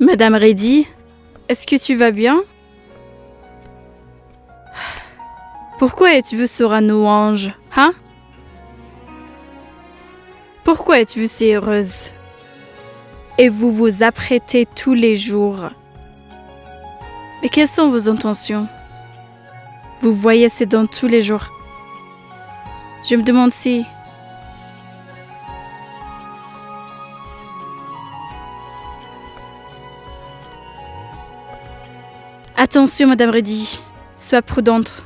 Madame Reddy, est-ce que tu vas bien? Pourquoi êtes-vous sur un nuage, hein? Pourquoi êtes-vous si heureuse? Et vous vous apprêtez tous les jours. Mais quelles sont vos intentions? Vous voyez ces dents tous les jours. Je me demande si... Attention, Madame Reddy, sois prudente.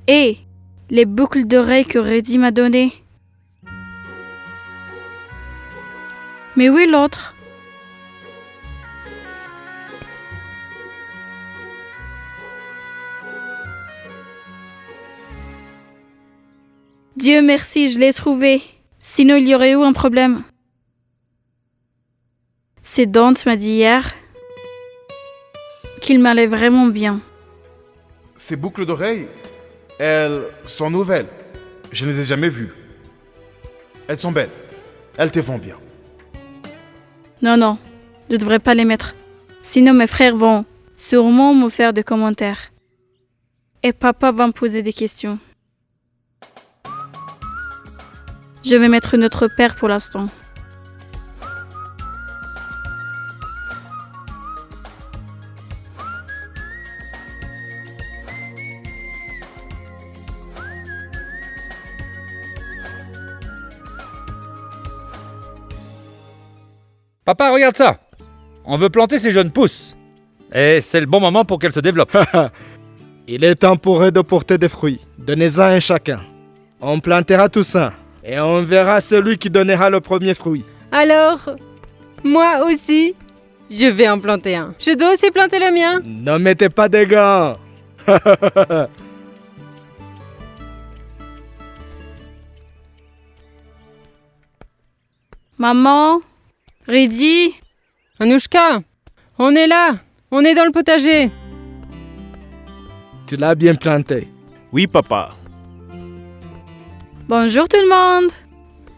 Et les boucles d'oreilles que Reddy m'a données. Mais où est l'autre? Dieu merci, je l'ai trouvé. Sinon, il y aurait eu un problème. C'est Dante m'a dit hier qu'il m'allait vraiment bien. Ces boucles d'oreilles, elles sont nouvelles. Je ne les ai jamais vues. Elles sont belles. Elles te vont bien. Non, je ne devrais pas les mettre. Sinon, mes frères vont sûrement me faire des commentaires. Et papa va me poser des questions. Je vais mettre notre père pour l'instant. Papa, regarde ça. On veut planter ces jeunes pousses. Et c'est le bon moment pour qu'elles se développent. Il est temps pour eux de porter des fruits. Donnez-en un chacun. On plantera tout ça. Et on verra celui qui donnera le premier fruit. Alors, moi aussi, je vais en planter un. Je dois aussi planter le mien. Ne mettez pas des gants. Maman? Reddy? Anouchka, on est là. On est dans le potager. Tu l'as bien planté. Oui, papa. Bonjour tout le monde!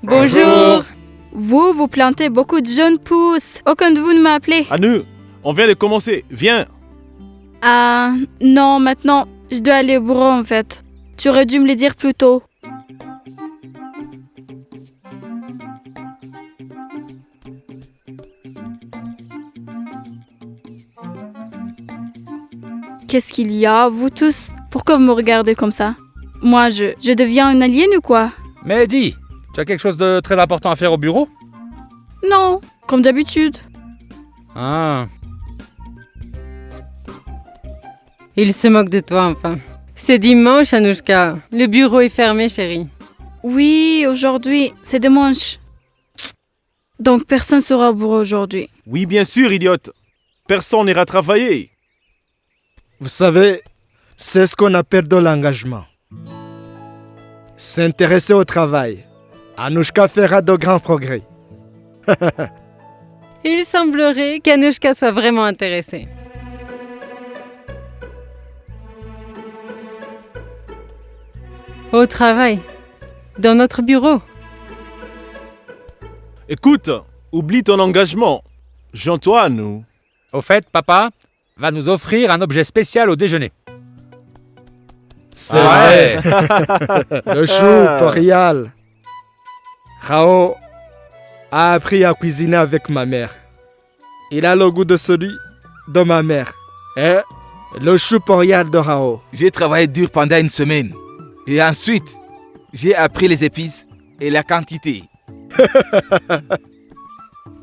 Bonjour. Vous plantez beaucoup de jeunes pousses. Aucun de vous ne m'a appelé. Anu, on vient de commencer. Viens. Ah, non, maintenant, je dois aller au bureau en fait. Tu aurais dû me le dire plus tôt. Qu'est-ce qu'il y a, vous tous? Pourquoi vous me regardez comme ça? Moi, je deviens une alien ou quoi? Mais dis, tu as quelque chose de très important à faire au bureau? Non, comme d'habitude. Ah, Il se moque de toi, enfin. C'est dimanche, Anouchka. Le bureau est fermé, chérie. Oui, aujourd'hui, c'est dimanche. Donc personne sera au bureau aujourd'hui. Oui, bien sûr, idiote. Personne n'ira travailler. Vous savez, c'est ce qu'on appelle de l'engagement. S'intéresser au travail. Anouchka fera de grands progrès. Il semblerait qu'Anouchka soit vraiment intéressée. Au travail. Dans notre bureau. Écoute, oublie ton engagement. Joins-toi à nous. au fait, papa va nous offrir un objet spécial au déjeuner. C'est Ah vrai. Le chou porial. Rao a appris à cuisiner avec ma mère. Il a le goût de celui de ma mère. Et le chou porial de Rao. J'ai travaillé dur pendant une semaine. Et ensuite, j'ai appris les épices et la quantité.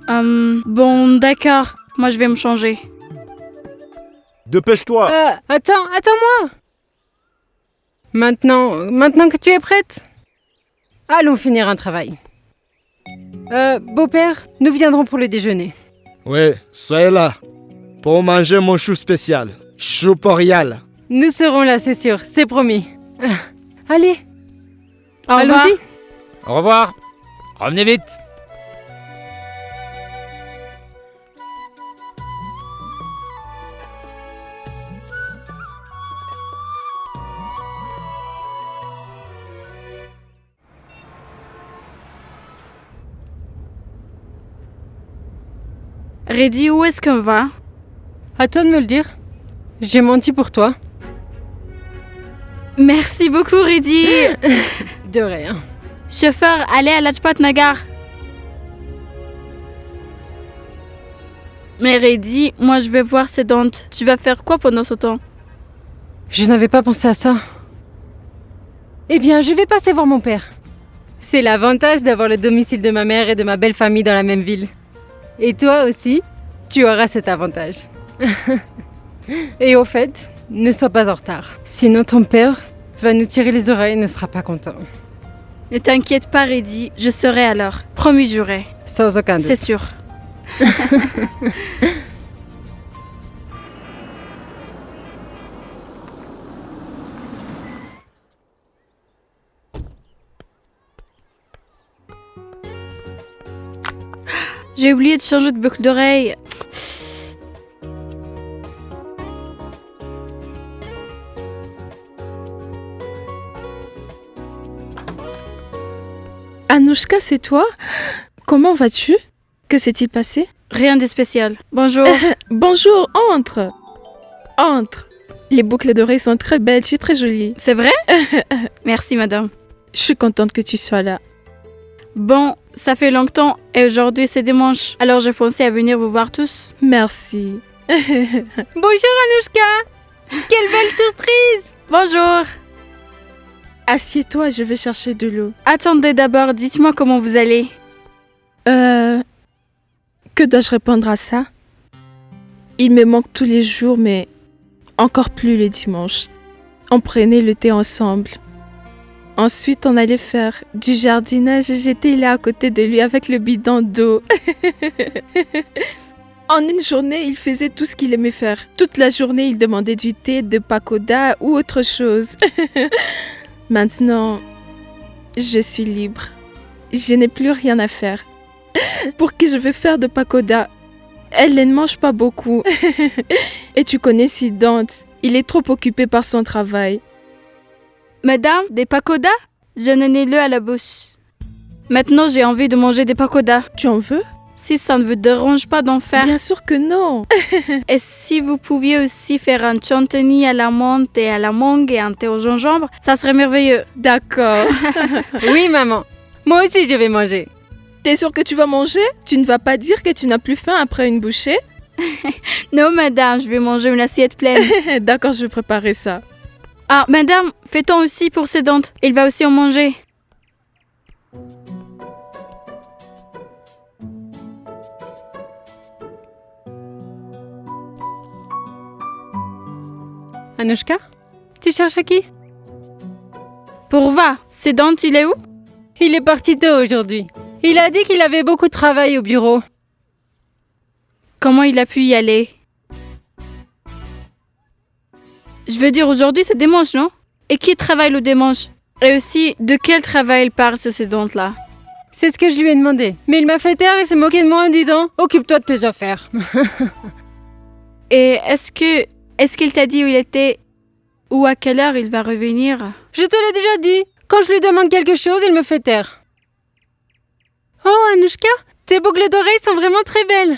Bon, d'accord. Moi, je vais me changer. Dépêche-toi. Attends-moi. Maintenant que tu es prête, allons finir un travail. Beau-père, nous viendrons pour le déjeuner. Oui, soyez là. Pour manger mon chou spécial. Chou porial. Nous serons là, c'est sûr, c'est promis. Allez, Au revoir. allons-y. Au revoir. Revenez vite. Reddy, où est-ce qu'on va? À toi de me le dire. J'ai menti pour toi. Merci beaucoup, Reddy. De rien. Chauffeur, allez à Lajpat Nagar. Mais Reddy, moi je vais voir ces dents. Tu vas faire quoi pendant ce temps? Je n'avais pas pensé à ça. Eh bien, je vais passer voir mon père. C'est l'avantage d'avoir le domicile de ma mère et de ma belle famille dans la même ville. Et toi aussi, tu auras cet avantage. Et au fait, ne sois pas en retard. Sinon ton père va nous tirer les oreilles et ne sera pas content. Ne t'inquiète pas, Reddy, je serai à l'heure. Promis juré. Sans aucun doute. C'est sûr. J'ai oublié de changer de boucle d'oreille. Anouchka, c'est toi? Comment vas-tu? Que s'est-il passé? Rien de spécial. Bonjour. Bonjour, entre. Entre. Les boucles d'oreilles sont très belles, tu es très jolie. C'est vrai? Merci, madame. Je suis contente que tu sois là. Bon, ça fait longtemps et aujourd'hui c'est dimanche. Alors j'ai pensé à venir vous voir tous. Merci. Bonjour Anouchka. Quelle belle surprise. Bonjour. Assieds-toi, je vais chercher de l'eau. Attendez d'abord, dites-moi comment vous allez. Que dois-je répondre à ça? Il me manque tous les jours, mais encore plus le dimanche. On prenait le thé ensemble. Ensuite, on allait faire du jardinage et j'étais là à côté de lui avec le bidon d'eau. En une journée, il faisait tout ce qu'il aimait faire. Toute la journée, il demandait du thé, de pakoda ou autre chose. Maintenant, je suis libre. Je n'ai plus rien à faire. Pour qui je vais faire de pakoda? Elle ne mange pas beaucoup. Et tu connais Sidante, il est trop occupé par son travail. Madame, des pakodas? Je n'en ai le à la bouche. Maintenant, j'ai envie de manger des pakodas. Tu en veux? Si ça ne vous dérange pas d'en faire. Bien sûr que non. Et si vous pouviez aussi faire un chanteni à la menthe et à la mangue et un thé au gingembre, ça serait merveilleux. D'accord. Oui maman, moi aussi je vais manger. T'es sûre que tu vas manger? Tu ne vas pas dire que tu n'as plus faim après une bouchée? Non madame, je vais manger une assiette pleine. D'accord, je vais préparer ça. Ah madame, fais-t'en aussi pour ses dents. Il va aussi en manger. Anouchka, tu cherches à qui? Pourva, ses dents, il est où? Il est parti tôt aujourd'hui. Il a dit qu'il avait beaucoup de travail au bureau. Comment il a pu y aller? Je veux dire, aujourd'hui c'est dimanche, non? Et qui travaille le dimanche? Et aussi, de quel travail il parle sur ces dents-là? C'est ce que je lui ai demandé. Mais il m'a fait taire et s'est moqué de moi en disant « Occupe-toi de tes affaires ». Et est-ce qu'il t'a dit où il était? Ou à quelle heure il va revenir? Je te l'ai déjà dit. Quand je lui demande quelque chose, il me fait taire. Oh, Anouchka, tes boucles d'oreilles sont vraiment très belles.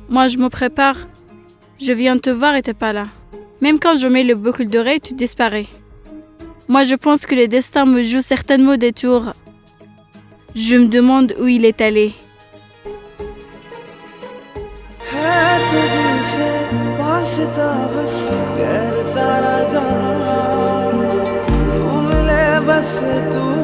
Moi, je me prépare. Je viens te voir et t'es pas là. Même quand je mets le boucle d'oreille, tu disparais. Moi, je pense que le destin me joue certainement des tours. Je me demande où il est allé. बस तू